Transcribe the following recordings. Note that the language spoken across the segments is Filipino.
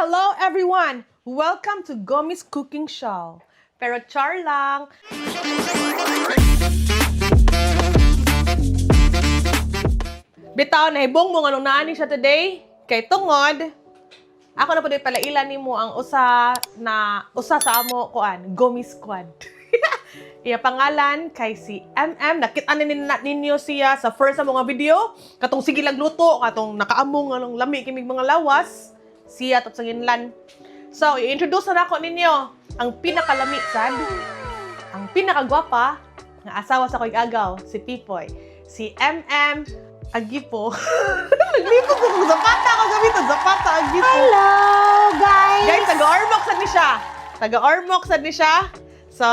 Hello everyone! Welcome to Gomi's Cooking Show. Pero char lang. Bitaw, nahibong mo nga nung naani siya today. Kay tungod, ako na po din pala ilan ni mo ang usa sa amo kuan, Gomi Squad. Iya pangalan kay si MM. Nakita ninyo siya sa first sa mga video. Katong sige lagluto, katong nakaamong anong lami kimig mga lawas. Siya at sa ginlan. So, i-introduce na ako ninyo ang pinakalami sad, ang pinakagwapa ng asawa sa ko'y agaw, si Pipoy. Si MM Agipo. Naglipo ko kung zapata ako gamito. Zapata Agipo. Hello, guys! Guys, taga-Ormoc sad ni siya. Taga-Ormoc sad ni siya. So,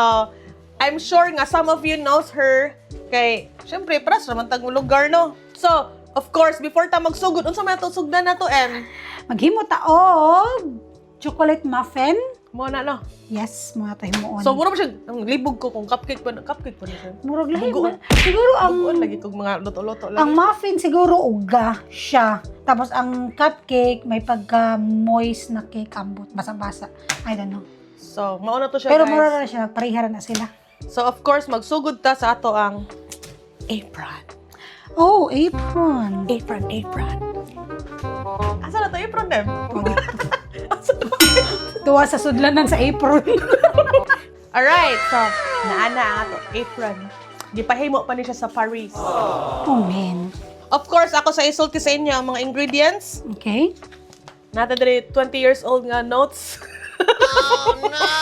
I'm sure nga some of you knows her. Kay, syempre, pras naman tagong lugar, no? So, of course, before ta magsugod, unsa man ito sugdan na to, M? Maghimo ta og chocolate muffin. Mo na, no? Yes, mga tayo mo on. So, mura mo siya, ang libog ko kung cupcake pa na siya. Murag lahi. Bugoon. Siguro Bugoon, ang lagi kong mga luto-luto lang. ang muffin siguro uga siya. Tapos ang cupcake may pagka-moist na cake ambot, basa-basa. I don't know. So, mauna to siya, Pero guys. mura na siya, parihara na sila. So, of course, magsugod ta sa ato ang apron. Oh, apron. Apron. Asa na to apron, Dem? Tuwa sa sudlanan sa apron. Alright, so, naana ang ato apron. Gipahimo pa ni siya sa Paris. Oh, man. Of course, ako sa isulti sa inyo ang mga ingredients. Okay. Nata diri 20 years old nga notes.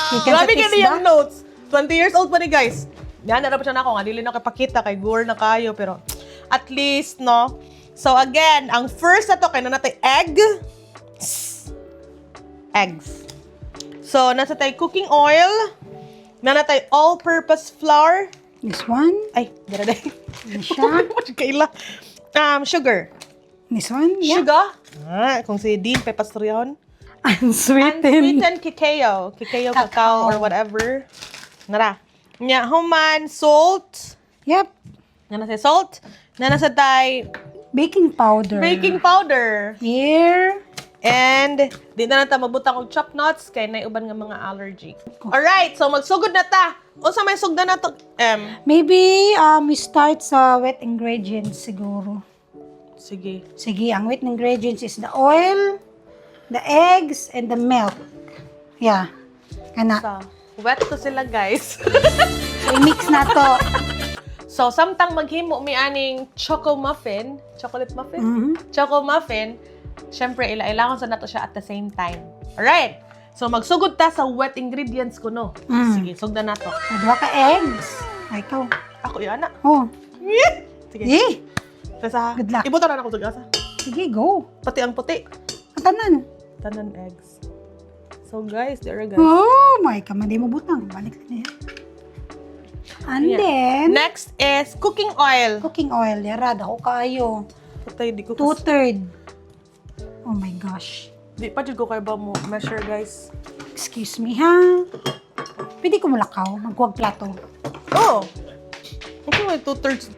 Chicken Grabe patis ka ba? yung notes. 20 years old pa ni guys. Yan, narap siya na ako nga. Dili na kapakita kay gore na kayo. Pero at least, no? So again, ang first na to, kaya na natin eggs. So, nasa tayo cooking oil. Na tayo all-purpose flour. This one. Ay, dara. This siya. Kaila. Sugar. This one. Yeah. Sugar. Kung si Dean Pepastrion. Unsweetened. Unsweetened cacao. Cacao or whatever. Nara. Nya, human, salt. Yep. Nana sa salt. Nana sa tayo Baking powder. baking powder. Here. And, di na natin magbutang og chopped nuts kay naiuban nga mga allergy. Alright, so magsugod na ta. Unsa may sugdan na to? Maybe we start sa wet ingredients siguro. Sige. Sige, ang wet ingredients is the oil, the eggs, and the milk. Yeah. Kana. So, wet to sila, guys. So, i-mix na to. So, samtang maghimo mi aning chocolate muffin, choco muffin, syempre, ilailangon sa nato siya at the same time. Alright. So, magsugod ta sa wet ingredients ko, no? Sige, sugdan na to. So, dua ka eggs. Ay, ikaw. Ako yun, ana. Oh. Sige. Eh. Tasa, Good luck. ibutan na ako sa gasa. Sige, go. Pati ang puti. Katanan. Tanan eggs. So, guys, there guys. Oh, my kamali mo butang. Balik na yan. And Ayan. then, Next is cooking oil. cooking oil. Yara, dako kayo. Patay, di ko 2/3. Oh my gosh. Di pa dyan ko kayo ba mo measure, guys? Excuse me, ha? Pwede ko mulakaw. Magkuwag plato. Oh! Okay, may 2/3.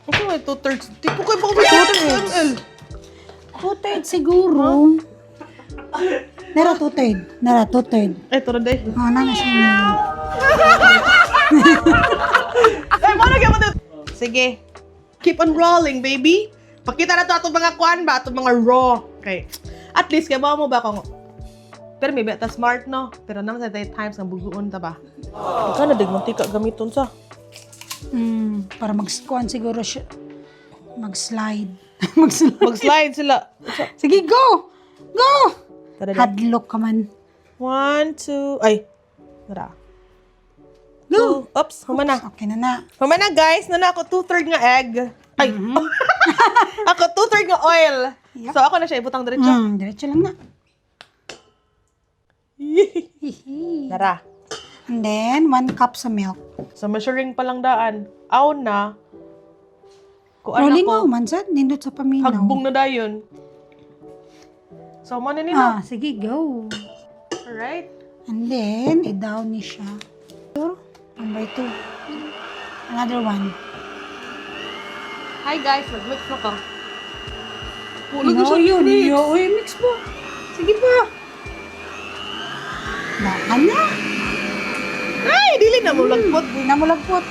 Okay, may 2/3. Di ko kayo ba kung 2/3 ml? 2/3 siguro. Nara 2/3. Nara 2/3. Ay, ito na day. Oh, nana siya. Ay, mo na kayo mo Sige. Keep on rolling, baby. Pakita na to atong mga kuan ba? Atong mga raw. Okay. At least, kaya mo ba kung... Pero may beta smart, no? Pero naman sa times ng buguon ta ba? Ikaw na, digmantika gamiton sa. Para mag-squan siguro siya. Mag-slide. Mag-slide. Mag-slide sila. Sige, go! Go! Tara, Hadlock ka man. 1, 2, ay. Tara. Go! 2, oops, humana. Okay na na. Humana, guys. Nana ako 2/3 nga egg. Ay. Ako 2/3 nga oil. Yep. So, ako na siya ibutang diretso. Diretso lang na. Hihi. Tara. And then, 1 cup sa milk. So, measuring pa lang daan. Aw na. Kuan Rolling ako. mo, mansad. Nindot sa paminaw. Hagbong na dayon. So, mo na nila. Sige, go. Alright. And then, i-down ni siya. 1/2. Another one. Hi guys, mag-mix na ka. No, yun. Uy, mix po. Sige po. Baka na. Ay, dili na mo lagpot. Hindi na mo lagpot.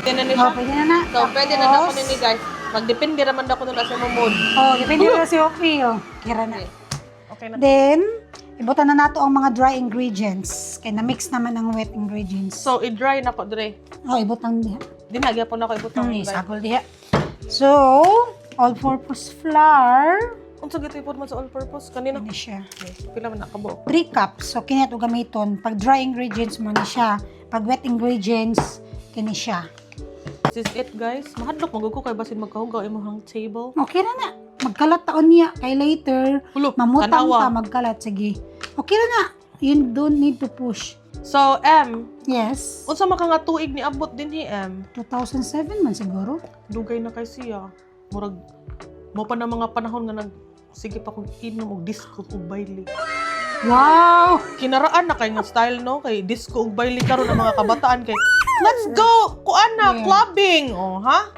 Pwede na ni siya. Pwede na na. So, pwede na ako ni guys. Magdepende naman ako nila sa mood. Depende na si Opi. Kira na. Okay na. Then, ibutan na nato ang mga dry ingredients. Kaya na-mix naman ang wet ingredients. So, i-dry na ko, Dre. Ibutang diha. Dinagya po na ako ibutang. Isagol diha. So, all-purpose flour. Kung sa gito ipod mo sa all-purpose, kanina. Ano siya? Pila man nakabo. 3 cups. So, kini ito gamiton. Pag dry ingredients mo na siya. Pag wet ingredients, kini siya. This is it, guys. Mahadlok magugo kay basin magkahugaw imong table. Okay na na. Magkalat taon niya. Kay later, Hulo, mamutang tanawa. ka, magkalat. Sige. Okay na na. You don't need to push. So, Yes. unsa man ka nga tuig ni abot din ni 2007 man siguro. Dugay na kay siya. Murag mo pa na mga panahon nga sige pa kong inom og disco ug baile. Wow! Kinaraan na kay nga style no kay disco ug baile karon ang mga kabataan kay let's go kuan na clubbing ha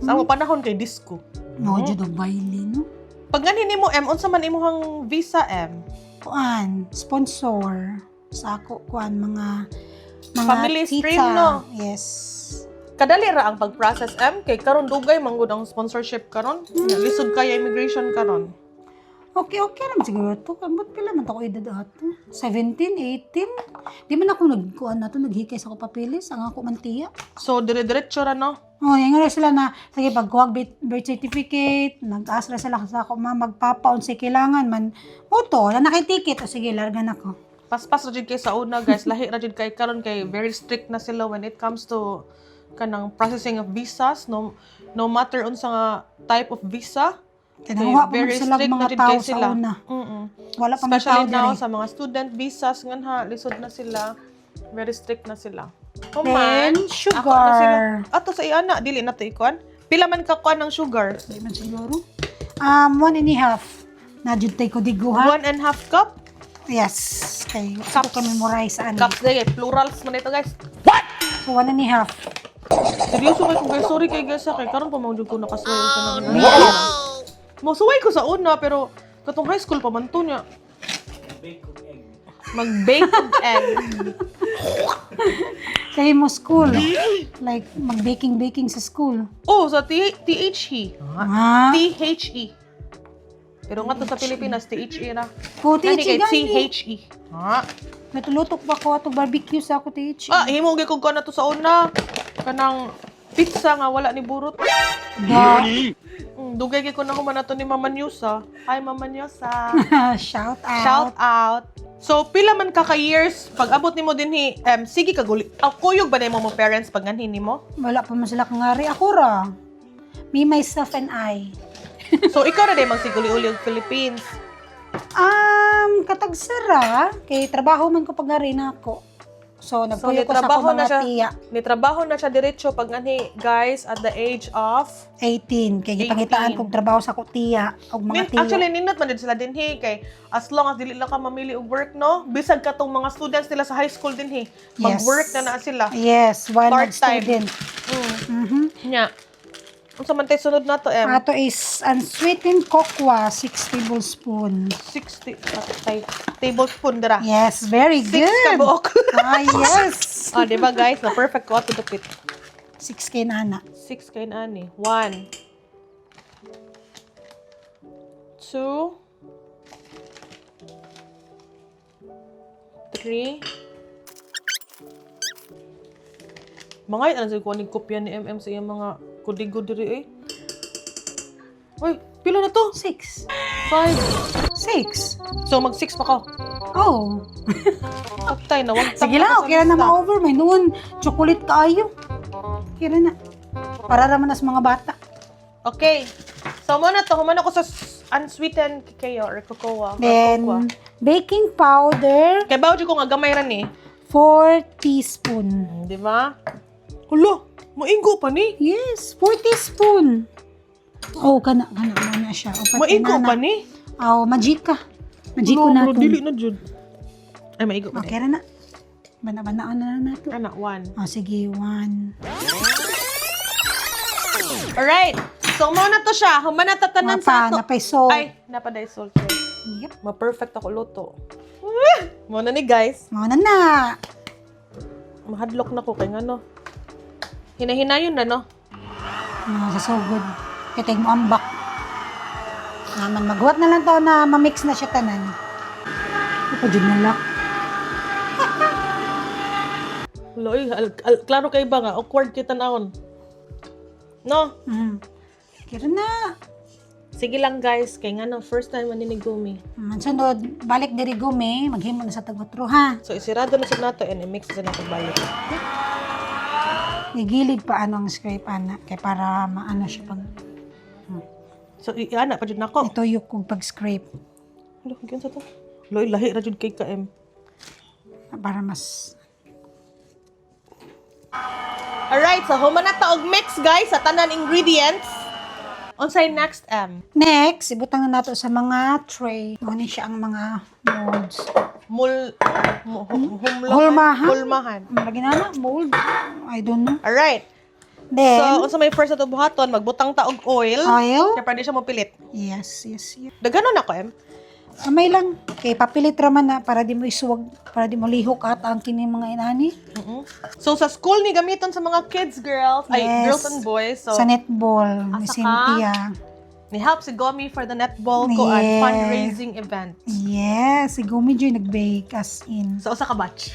sa mga panahon kay disco. No, judo baile, no? Pag ganin nimo unsa man imong visa Kuan, sponsor sa ako kuan mga family tita. stream no. Yes. Kadali ra ang pag-process kay karon dugay manggod ang sponsorship karon. Lisod kay immigration karon. Okay naman siguro to. Ambot pila man to ko edad ato? 17, 18? Di man ako nagkuan na to, naghikay sa ko papeles, ang ako mantiya. So dire-diretso ra no. Yung nga sila na, sige, pagkuhag birth certificate, nag-asra sila sa ako, magpapaon sa kailangan man. Oto, na nakitiket, o sige, largan ako. Paspas ra jud kay sa una guys, lahi ra jud kay karon kay very strict na sila when it comes to kanang processing of visas no matter unsa nga type of visa. Tinawa pa very sila strict na mga jud tao kay sa sila. una. Wala pa mga tao Especially now diri. sa mga student visas nganha lisod na sila. Very strict na sila. Then, Ako na sugar. sila. Ato sa iana dili na to ikuan. Pila man ka kuan ng sugar? Di man siguro. 1.5. Na jud tay ko diguha. 1.5 cup. Yes. Kay ako ka memorize ani. Cups day plurals man ito guys. So 1.5. Seryoso kay ko guys, sorry kay guys kay karon pa man jud ko nakasway ka na. Masuway ko sa una pero katong high school pa man to niya. Mag-bake of egg. Kay mo school. Like mag-baking sa school. Oh, sa THE. Ah. THE. Pero nga to sa Pilipinas, THE na. Puti Nani kay gani. CHE. Ha? Natulutok pa ko ato barbecue sa ako tiich. Himo gyud ko na to sa una. Kanang pizza nga wala ni burot. Dugay gyud ko na human nato ni Mama Nyusa. Hi Mama Nyusa. Shout out. Shout out. So pila man ka years pag abot nimo dinhi sige ka guli. Kuyog ba nimo mo parents pag nganhin nimo? Wala pa man sila kangari. Ako ra. Me, myself, and I. So ikaw na day magsiguli-uli og Philippines. Katagsara. Kay trabaho man ko pag-ari na ako. So, nagpuyo ko sa ako mga tiya. Nitrabaho na siya diretso pag nganhi guys at the age of 18. Kay gipangitaan 18. kog trabaho sa ako tiya. Og mga tiya. Actually, ninot man din sila dinhi kay as long as dili lang ka mamili og work no, bisag ka tong mga students nila sa high school dinhi, mag-work na sila. Yes, while Part-time. student. Nya. Unsa man tay sunod nato Ato is unsweetened cocoa, 6 tablespoon. 60 tablespoon dira. Yes, very 6 good. ka buok. Yes. Di ba guys, na perfect ko ato dupit. 6 kay nana. 6 kay ani. 1 2 3 Mga ano sa kuha ni kopya ni MM sa iyang mga kudigo diri Uy, pila na to? 6. 5. 6. So mag 6 pa ko. Oh. Patay na, wag Sige lang, okay na ma-over. May noon, chocolate kaayo. Kira na. Para raman na sa mga bata. Okay. So muna to, humana ko sa unsweetened kikayo or cocoa. Then, baking powder, Kay bawd ko nga gamay ran eh. 4 teaspoon. Di ba? Hulo, maingo pa ni. Yes, 4 teaspoon. Oh, kana na siya. O, pati Maingo na pa ni. Oh, magika. Magiko Hulo, na bro, dili na jud. Ay, maigo pa Okay ni. na. Bana-banaan na nato. Ana, 1. Oh, sige, 1. Alright. So, mo na to siya. Humana tatanan sa ato. Napay salt. Ay, napaday salt. Yep. Ma-perfect ako luto. Mo na ni guys. Mauna na. Mahadlok na ko kay ngano. Hinahinayon na, no? Sa so good. Kitay mo ambak. Naman maghuwat na lang to na mamix na siya tanan. Ito dyan na lang. Loy, klaro kay ba nga, awkward kita naon. No? Kira na. Sige lang guys, kay nga no, first time maninigumi. Sunod, balik diri gumi, maghimo na sa tagotro ha. So, isirado na sa nato and i-mix na nato balik. Igilid pa ano ang scrape ana kay para maano siya pag So, iana pa dyan nako. ito yung kung pag scrape Ano, hanggang sa to? Loy, lahi ra dyan kay KM. para mas Alright, so human na ta og mix guys sa tanan ingredients. Unsay next next ibutang na nato sa mga tray. Ano siya ang mga molds. Hulmahan. Lagi na mold. I don't know. Alright. Then So, unsa may first ato buhaton, magbutang ta og oil. oil. Kaya pwede siya mapilit. Yes. Daghanon ako, Amay lang. Kay papilit raman na para di mo isuwag, para di mo lihok at ang kini mga inani. So, sa school ni gamiton sa mga kids, girls, ay, Yes. girls and boys. So, Sa netball, ni asa ka? Cynthia. ni help si Gomi for the netball ko Yeah. fundraising event. Yes, si Gumi Joy nag-bake as in. Sa usa ka batch.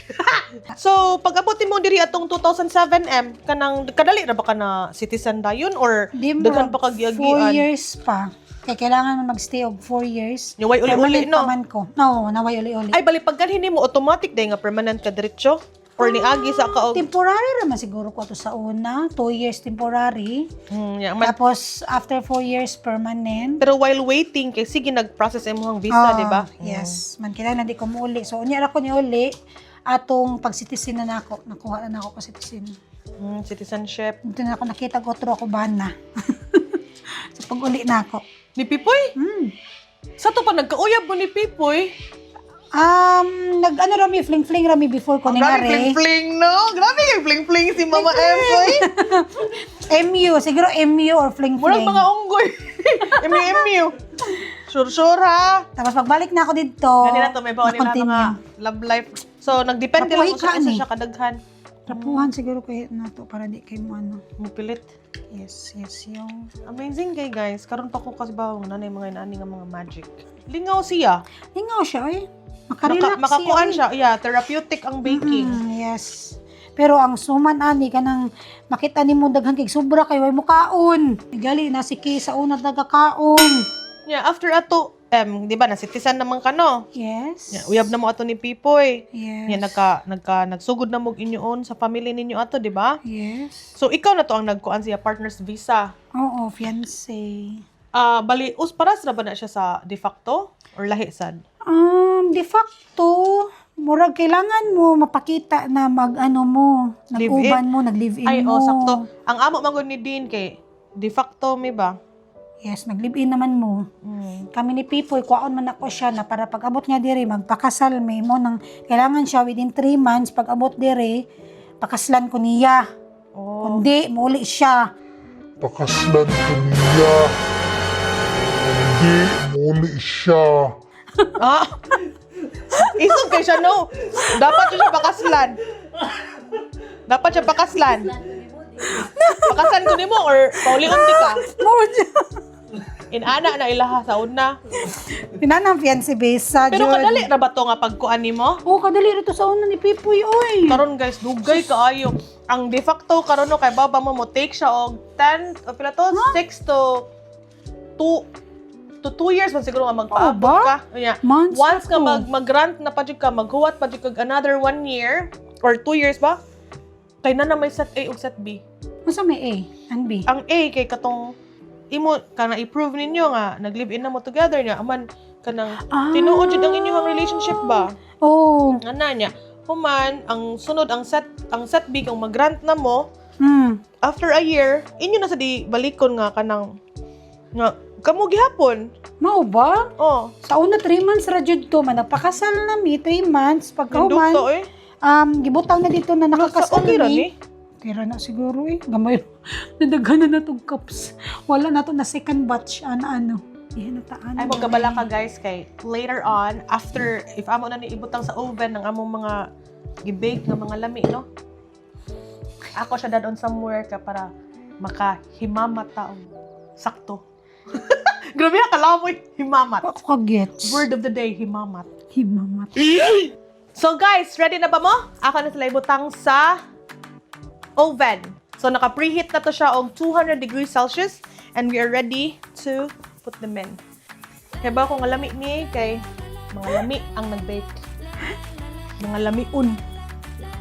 So, pag abutin mo diri atong 2007 kanang kadali ra ba ka na citizen dayon or Di mo, daghan pa 4 kagiagian? years pa. Kaya kailangan mo magstay og 4 years. Naway uli-uli, Permanent no? pa man ko. No, naway uli-uli. Ay, bali, pag ganhin mo, automatic day nga permanent ka diretso? Or ni agi sa ka og... Temporary raman siguro ko to sa una. 2 years temporary. Yeah, man. Tapos, after 4 years, permanent. Pero while waiting, kay sige nag-process mo ang visa, di ba? Yes. Man, kailangan di ko muuli. So, unya ra ko ni uli. Atong pag-citizen na nako. Nakuha na ako ko citizen. Citizenship. Dito na ako nakita ko, otro ako bana. So, pag-uli na ako. Ni Pipoy? Sa to pa, nagkauyab mo ni Pipoy? Nag-ano rami, fling-fling rami before ko Grabe ningari. fling-fling, no? Grabe kay fling-fling si Mama Empoy. MU, siguro MU or Murag fling-fling. mga unggoy. MU. Sure ha. Tapos pagbalik na ako dito, Ganyan na to, may bawa nila mga love life. So, nagdepende lang kung Rapuhay ka, saan ni. siya kadaghan. Rapuhan siguro kayo na to para di kayo mo ano. Mupilit. Yes, yung... Amazing kay guys. Karon pa ko kasi ba nanay mga inani nga mga magic. Lingaw siya. Lingaw siya, eh. Makarelax Makakuan siya. siya. Yeah, therapeutic ang baking. Yes. Pero ang suman ani kanang makita nimo daghan kay sobra kay way mo kaon. Gali na si Kay sa una nagakaon. Yeah, after ato, di ba, na-citizen naman ka, no? Yes. Yeah, uyab na mo ato ni Pipoy. Yes. Yeah, nagsugod na mo inyoon sa family ninyo ato, di ba? Yes. So, ikaw na to ang nagkuan siya partner's visa. Oo, fiancé. Bali, paras na ba na siya sa de facto? Or lahi sad? De facto, murag kailangan mo mapakita na mag-ano mo, nag-uban mo, nag-live-in Ay, mo. sakto. Ang amo magod ni Dean kay de facto, may ba? Yes, nag-live-in naman mo. Kami ni Pipoy, kuwaon man ako siya na para pag-abot nga diri, magpakasal may mo nang kailangan siya within 3 months, pag-abot diri, pakaslan ko niya. Oh. Kundi, muli siya. Pakaslan ko niya. Hindi muli siya. Isog kay siya, no? Dapat siya pakaslan. Dapat siya pakaslan. Pakasan ko nimo or pauli-unti ka? Inana na ilaha sa una. Pinanang fiancé base sa Pero Jud. kadali ra ba to nga pagkuan nimo? Oo, kadali rito sa una ni Pipoy, oy. Karon guys, dugay kaayo. Ang de facto karon no kay baba mo take siya og 10 o pila to 6 to 2 years man siguro nga magpaabot ba? ka. Yeah. Months Once na ka to. mag-grant na pa jud ka, maghuwat pa jud kag another 1 year or 2 years ba? Kay na may set A ug set B. Masa may A and B? Ang A kay katong imo kana i-prove ninyo nga nag-live-in na mo together niya aman kanang tinuod jud ang inyong relationship ba? Oo. Ana niya. Human ang sunod ang set B kung mag-grant na mo after a year inyo na sa di balikon nga kanang nga kamo gihapon. Mao ba? Oh, Sa una 3 months ra jud to, man nagpakasal na mi 3 months nanduk pagkauman. to eh. Gibutaw na dito na nakakasal Okay ra mi. ni. Pera na siguro eh. Gamay. Nadaghan na itong cups. Wala na to na second batch. Ano. Yan na taan. Ay, magkabala ka guys kay later on, after, if amo na ni ibutang sa oven ng among mga gibake ng mga lami, no? Ako siya dadon somewhere ka para makahimamat taong sakto. Grabe na kalamoy, himamat. Ako ka-gets. Word of the day, himamat. Himamat. So guys, ready na ba mo? Ako na sila ibutang sa oven. So naka-preheat na to siya og 200 degrees Celsius and we are ready to put them in. Kaya ba kung lami ni kay mga lami ang nag-bake. Mga lamiun.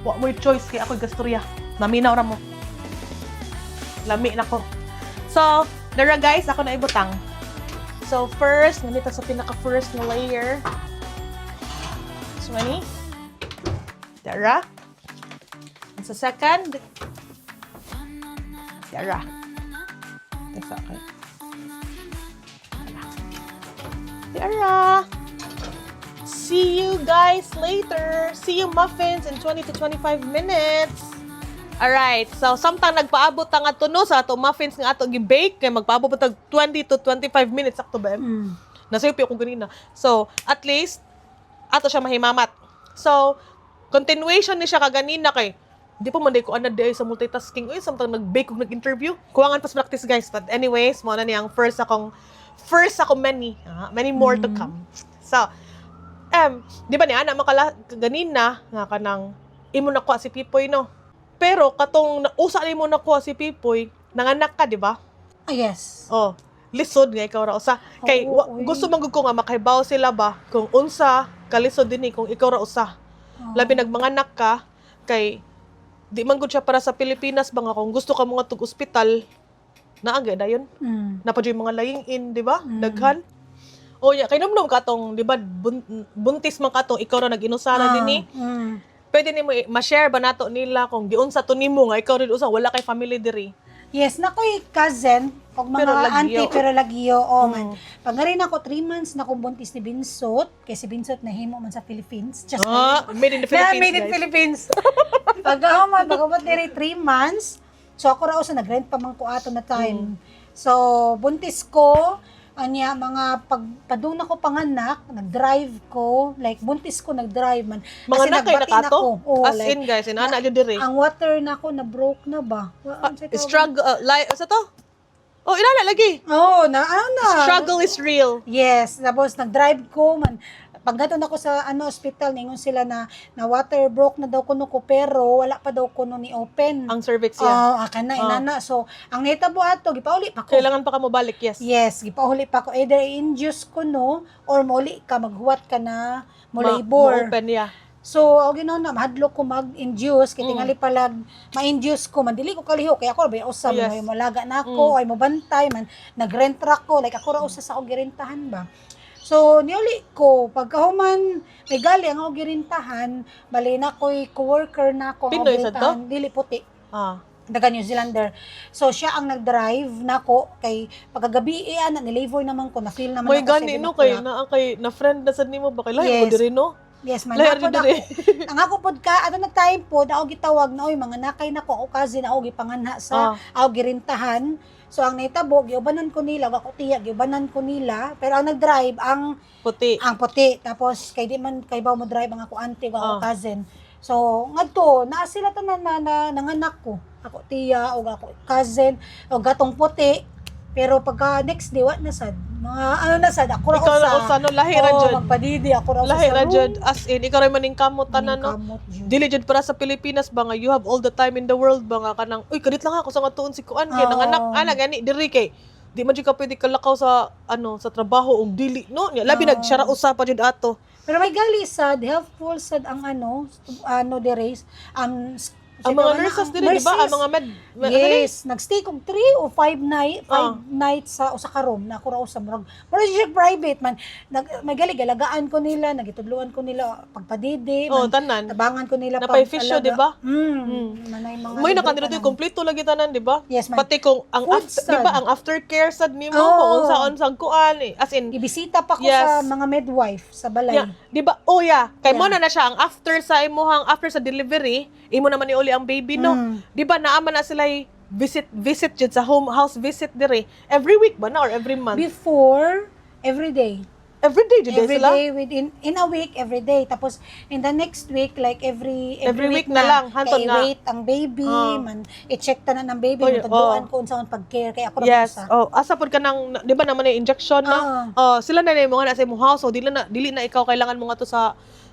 Wa mo choice kay ako gastorya. Naminaw ra mo. Lami na ko. So, dara guys, ako na ibutang. So first, nandito sa pinaka-first na layer. So, ani? Dara. And sa second, Dara. Ito sa akin. Dara. See you guys later. See you muffins in 20 to 25 minutes. Alright, so samtang nagpaabot ang ato no sa ato muffins nga ato gi-bake kay magpaabot tag 20 to 25 minutes sakto ba? Nasayupi ako ganina. So, at least ato siya mahimamat. So, continuation ni siya kaganina kay di pa man day ko ana day sa multitasking. Uy, samtang nag-bake ug nag-interview. Kuwangan pas practice guys. But anyways, mo na niyang first akong many. Many more to come. So, di ba ni ana makala ganina nga kanang imo na ko si Pipoy no. Pero katong usa ni mo na ko si Pipoy, nanganak ka, di ba? Yes. Oh, lisod nga ikaw ra usa. Kay gusto man gud ko nga makahibaw sila ba kung unsa kalisod dinhi kung ikaw ra usa. Labi nagmanganak ka kay di man gud siya para sa Pilipinas ba nga kung gusto ka mga tug ospital naagay dayon. Napadyo yung mga laying-in, di ba? Daghan. O ya, kay namnom ka tong, di ba, buntis man ka tong ikaw ra nag-inusara dinhi. Pwede nimo ma-share ba nato nila kung giunsa to nimo nga ikaw rin usa wala kay family diri. Yes, nakoy cousin og mga Pero lagyo. auntie pero lagyo man. Pag nga rin ako 3 months na kong buntis ni Binsot, kay si Binsot nahimo man sa Philippines. Just Made in the Philippines. made in guys. Philippines. Pag ako man pagabot diri 3 months, so ako ra usa nag-rent pa man ko ato na time. So buntis ko anya mga pagpadung ko panganak, nag-drive ko, like buntis ko nag-drive man. Mga Kasi nakay nagbati nakato? na ko. Oh, As like, in guys, inana jud diri. ang water na ko na broke na ba? Struggle, sa to? Oh, inana lagi. Oh, na. Struggle is real. Yes, tapos nag-drive ko man. Pagdaton ako sa ospital, ningon sila na water broke na daw kuno ko pero wala pa daw kuno ni open. Ang cervix yan. Kana inana. So, ang nitabo ato gipauli pa ko. Kailangan pa ka mabalik, yes. Yes, gipauli pa ko either i-induce ko no or mauli ka maghuwat ka na mo labor. Ma-open, yeah. So, og na mahadlok ko mag-induce kay tingali palag ma-induce ko man dili ko kaliho kay ako ba usa Yes. may malaga na ako ay mobantay man nag-rent ra ko like ako ra usa sa og girintahan ba. So, niuli ko, pagkahuman, may gali ang ako girintahan, bali na ko'y co-worker na ako. Pinoy sa to? Dili puti. Ah. Daga New Zealander. So, siya ang nag-drive na ko, kay pagkagabi, na-labor naman ko, na-feel naman May ako gani, no, kay na friend na sad nimo ba? Kay lahi mo Yes. diri, no? Yes, man. Lahi Ako rin na diri. ang ako pod ka, ato nag-time po, na ako gitawag na, oy, mga nakay na ko, o cousin na ako gipanganha sa, ako girintahan. So, ang naitabo, giubanan ko nila, ako tiya, giubanan ko nila, pero ang nag-drive, ang Puti. puti. Tapos, kay di man, kay ba mo drive, ang ako auntie, ako cousin. So, ngadto, naa sila tanan na nanganak ko. Ako tiya, o ako cousin, o gatong puti. Pero pagka next day, what na sad? Mga na sad, ako ra Ikaw na usa. usa, no? Lahi ra jud. Magpadidi, ako ra usa Lahi sa ra room. jud. As in, ikaw rin maning kamot tanan, no? Kamot, jud. Dili jud para sa Pilipinas ba nga you have all the time in the world ba nga kanang uy kadit lang ako sa nga tuon si kuan kay nanganak ana gani diri kay di man jud ka pwede kalakaw sa sa trabaho og dili no nya labi nagsyara usa pa jud ato. Pero may gali sad, helpful sad ang the race. Ang mga nurses diri di ba ang mga med Yes, nagstay kog 3 o 5 nights sa usa ka room na ako ra usa murag siya private man. May gali galagaan ko nila, nagitudluan ko nila pagpadidi, oh tanan tabangan ko nila napay fisyo di ba? Manay mga May libre nakandira tanan. kompleto lagi tanan di ba? Yes, man. Pati kung ang Food di ba sad. ang aftercare sad nimo Oh. kung unsa kuan as in Ibisita pa ko Yes. sa mga midwife sa balay. yeah, di ba? Oh yeah, kay Yeah. mo na siya ang after sa imuhang after sa delivery imo naman ni uli ang baby no. Di ba naama na sila visit jud sa house visit dire. Every week ba na or every month? Before, every day. Every day jud Every sila. day, in a week, every day. Tapos, in the next week, like every week na lang, hantod kaya na. i-wait ang baby, man, i-check ta na ng baby, Oy, matagduan ko unsa man pag-care, kaya ako Yes. sa. Oh, asa pod ka nang di ba naman yung injection na? Oh, sila na yung mga nasa imong house, so dili na ikaw kailangan mo nga to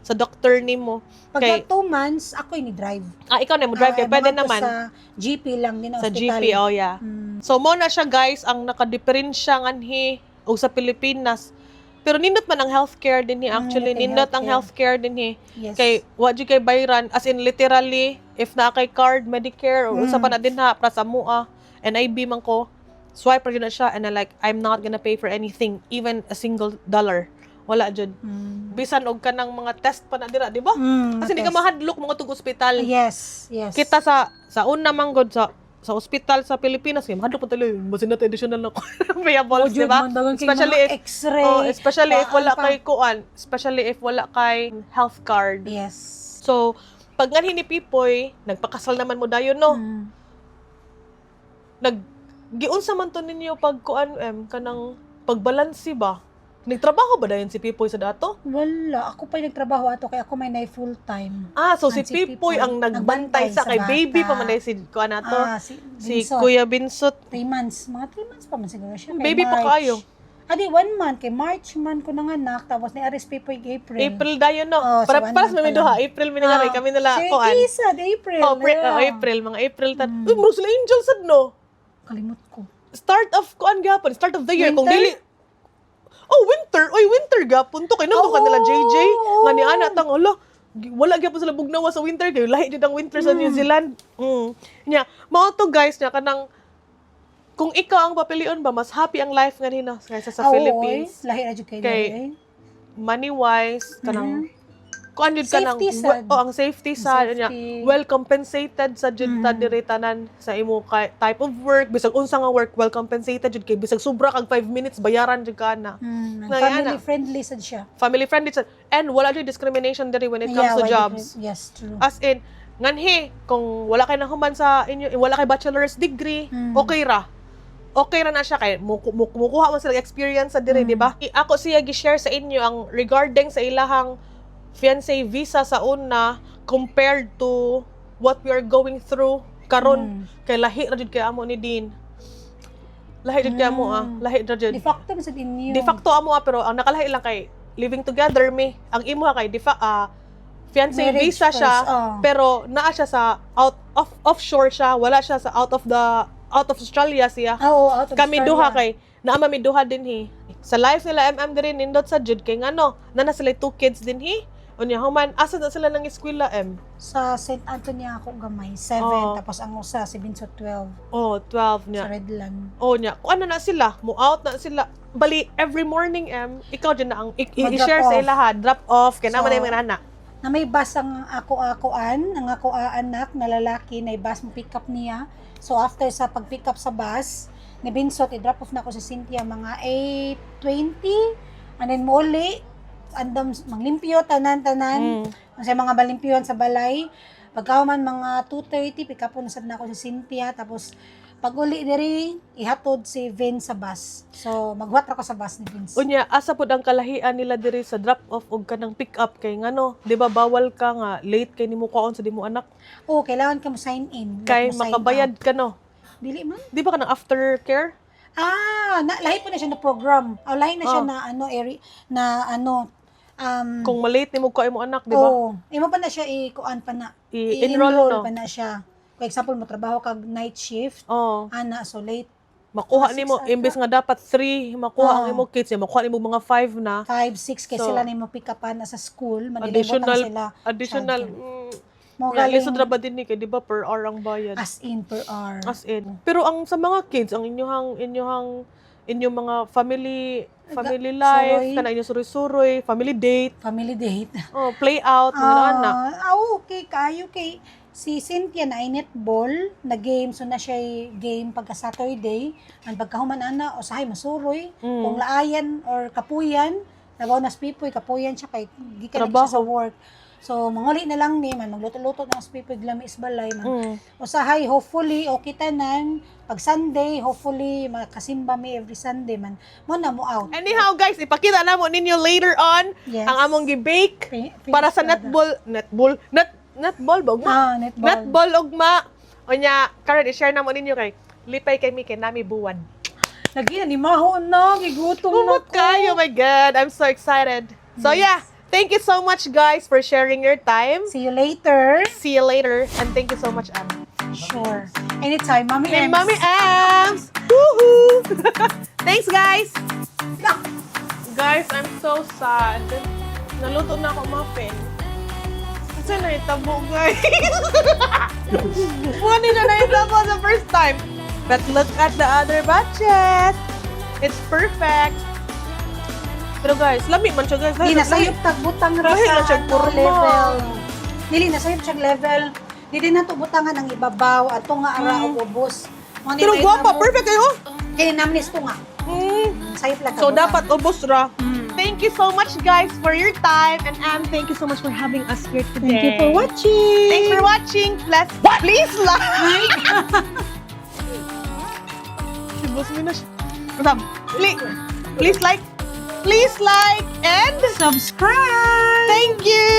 sa doctor nimo. Pagka 2 months, ako ini-drive. Ikaw na mo drive kay pwede mga to naman Sa GP lang din sa hospital. GP, oh yeah. So mo na siya guys ang nakadiferensya nganhi o sa Pilipinas. Pero nindot man ang healthcare din actually nindot ang healthcare din Yes. kay wa jud kay bayran as in literally if na kay card Medicare or usa pa na din ha para sa mua NIB man ko swipe ra jud na siya and I'm not gonna pay for anything even a single dollar wala jud bisan og kanang mga test pa na dira di ba kasi hindi ka mahadlok mga tug ospital Yes. kita sa una man gud sa ospital sa Pilipinas kay mahadlok pa tuloy basin na additional na payables di ba especially if X-ray. especially if wala pa. kay kuan especially if wala kay health card Yes. so pag nga ni Pipoy nagpakasal naman mo dayon no giunsa man to ninyo pag kuan kanang pagbalansi ba nagtrabaho ba dayon si Pipoy sa dato Wala. Ako pa yung nagtrabaho ato kaya ako may na full time. so si Ang si Pipoy Pipoy, ang nagbantay sa kay nagbantay sa baby bata. pa man si kuan nato si Vincent. Kuya Binsot 3 months. Mga 3 months pa man siguro siya. Kay baby pa March. kayo Adi, 1 month. Kay March man ko nanganak. Tapos ni Aris Pipoy April. April dayon no Oh, para so 1 para sa month may pa duha lang. April minangari kami nila Si kuan Kisa, April. April mga April uy mo sila angel sad no Kalimut ko. start of kuan gapon start of the year kung Winter? dili winter gapon to kay nandun ka nila JJ nga ni ana tang hala wala gyapon sila bugnawa sa winter kay lahi jud ang winter sa New Zealand nya mao to guys nya kanang kung ikaw ang papilion ba mas happy ang life nga nino kaysa sa Philippines Lahi na jud kay Kay- Dari. money wise kanang kuan jud kanang Safety sad. ang safety sa nya Safety. well compensated sa jud ta diri tanan sa imo type of work bisag unsa nga work well compensated jud kay bisag sobra kag 5 minutes bayaran jud kana Family friendly sad siya. family friendly sa and wala jud discrimination diri when it comes to why jobs different? Yes, true. as in nganhi kung wala kay nahuman sa inyo wala kay bachelor's degree okay ra na siya kay mukuha man sila experience sa diri di ba ako siya gi-share sa inyo ang regarding sa ilahang fiancé visa sa una compared to what we are going through karon kay lahi ra jud kay amo ni Dean lahi jud kay amo lahi ra jud De facto man sa inyo. de facto amo pero ang nakalahi lang kay living together me ang imo kay fiancé Marriage visa first, siya oh. pero naa siya sa offshore siya wala siya sa out of Australia siya Out of kami Australia. duha kay naama mi duha din sa life nila diri nindot sa jud kay ngano na sila 2 kids din unya human asa na sila nang eskwela Sa St. Anthony ako gamay, 7. Oh. Tapos ang usa, si Vincent 12. 12 Sa niya Redland. nya kung ano na sila mo out na sila bali every morning ikaw din na ang Mag-drop i-share sa off. ila drop off kay naman So, na yung mga anak Na may bus ang ang ako anak na lalaki, na bus mo pick up niya. So after sa pag-pick up sa bus, ni Vincent, i-drop off na ako sa Cynthia mga 8:20. And then muli, andam manglimpyo tanan. Kasi mga balimpyon sa balay. Pagkahuman mga 2:30, pick up na sad na ako sa Cynthia. Tapos pag uli diri, ihatod si Vin sa bus. So magwat ra ko sa bus ni Vince. unya asa pud ang kalahian nila diri sa drop off ug kanang pick up kay ngano di ba bawal ka nga late kay nimo kaon sa dimo anak Oh, kailangan ka mo sign in. kay Mo sign makabayad out. ka no Dili man. di ba kanang aftercare Lahi po na siya na program. Lahi na siya Oh. na kung malate nimo ka imo anak di ba imo pa na siya i-kuan pa na. I-enroll no pa na siya. For example, mo trabaho kag night shift, oh so late makuha Mga nimo 6 ata. imbes nga dapat 3 makuha ang imo kids niya makuha nimo mga 5 na 5, 6 kay So, sila na mo pick upan na sa school, manilibot sila. additional Mo yeah, galing lisod ra ba din ni kay di ba per hour ang bayad as in per hour. as in pero ang sa mga kids ang inyong mga family life Suroy. kana inyong suroy-suroy family date Family date. play out mga anak Okay, kayo kay si Cynthia na netball na game, so na siya game pagka Saturday, ang pagkahuman ana usahay masuroy, kung laayan or kapuyan, nabaw nas pipoy kapuyan siya kay gikan na siya sa work. So, manguli na lang ni, man, magluto-luto ng spipoy glamis balay, man. Mm. Usahay, hopefully, okay tanan. Pag Sunday, hopefully, makasimba mi every Sunday, man. Mo na mo out. Anyhow, guys, ipakita na mo ninyo later on Yes. ang among gi-bake para sa netball ba ugma? Ah, netball. Netball ugma. O nya, karon i-share na mo ninyo kay lipay kay mi kay nami buwan. Lagi na, ni Maho na, gigutom na Kumot ko. kayo, oh my God. I'm so excited. So yeah, thank you so much guys for sharing your time. See you later. See you later and thank you so much, Am. Sure. Anytime, Mommy And Ems. Mommy Ams! Woohoo! Thanks, guys! Guys, I'm so sad. Naluto na ako muffin. Kasi naitabo, guys. Muna na naitabo the first time. But look at the other batches. It's perfect. Pero guys, lami man siya, guys. Di nasayop tagbutang ra Lahi na sa siya, ano, kurma. level. Dili nasayop siya level. Dili na to butangan ang ibabaw ato nga ara og ubos. Mo ni Pero may guwapa, namo- perfect kayo. Kaya namnis to nga. Sayop lang So, tagbutang. dapat ubos ra. Thank you so much, guys, for your time. And thank you so much for having us here today. Thank you for watching. Thanks for watching. Please like. Boss mo na siya. Madam, please like and Subscribe. thank you.